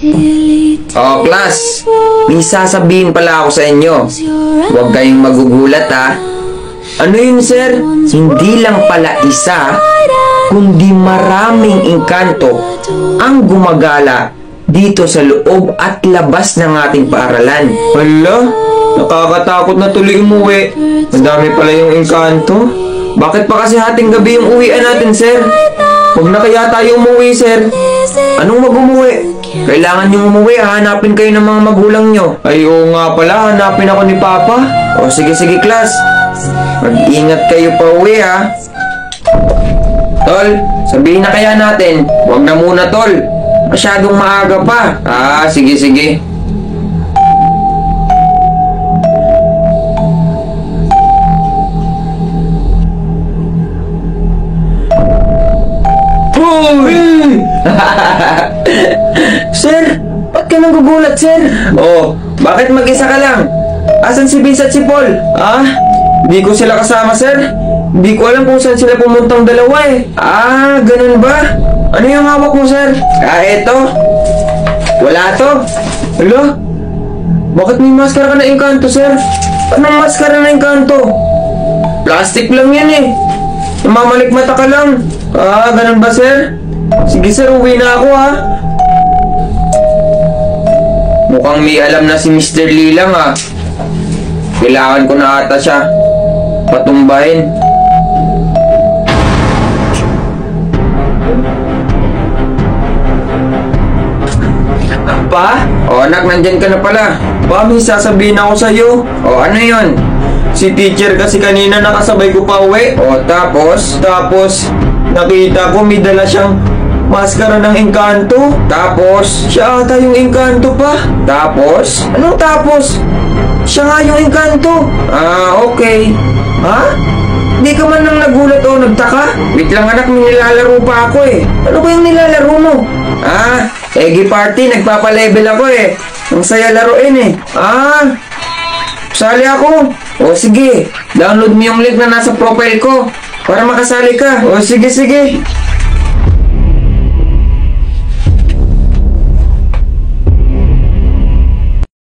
Oh, class. May sasabihin pala ako sa inyo. Huwag kayong magugulat ha. Ano yun, sir? Hindi lang pala isa, kundi maraming engkanto ang gumagala dito sa loob at labas ng ating paaralan. Hala, nakakatakot na tuloy umuwi. Madami pala yung engkanto. Bakit pa kasi hating gabi yung uwian natin, sir? Huwag na kaya tayo umuwi, sir. Anong mag-umuwi? Kailangan nyo umuwi, hanapin kayo ng mga magulang nyo. Ay, oo nga pala, hanapin ako ni Papa. O sige, class. Mag-ingat kayo pa uwi, ha? Tol, sabihin na kaya natin. Huwag na muna, tol. Masyadong maaga pa. Ah, sige. Sir, ba't ka nang gugulat, sir? Oh, bakit mag-isa ka lang? Asan si Vince at si Paul? Ah, hindi ko sila kasama, sir. Hindi ko alam kung saan sila pumuntang dalawa eh. Ah, ganun ba? Ano yung hawak mo, sir? Ah, eto. Wala to. Hala? Bakit may maskara ka na engkanto, sir? Anong maskara na engkanto? Plastic lang yan eh. Namamalikmata ka lang. Ah, ganun ba, sir? Sige, sir, uwi na ako, ha? Mukhang may alam na si Mr. Lilang, ha? Kailangan ko na ata siya patumbahin. Pa? O, anak, nandyan ka na pala. Pa, may sasabihin ako sa'yo. O, ano yun? Si teacher kasi kanina nakasabay ko pa uwi. O, tapos, nakita ko may dala siyang maskara ng engkanto. Tapos, siya ata yung engkanto pa. Tapos? Anong tapos? Siya nga yung engkanto. Ah, okay. Ha? Hindi ka man nang nagulat o nagtaka? Wait lang, anak, may nilalaro pa ako eh. Ano ba yung nilalaro mo? Ah, Eggy Party, nagpapalevel ako eh. Ang saya laruin eh. Ah, sali ako. O sige, download mo yung link na nasa profile ko para makasali ka. O sige.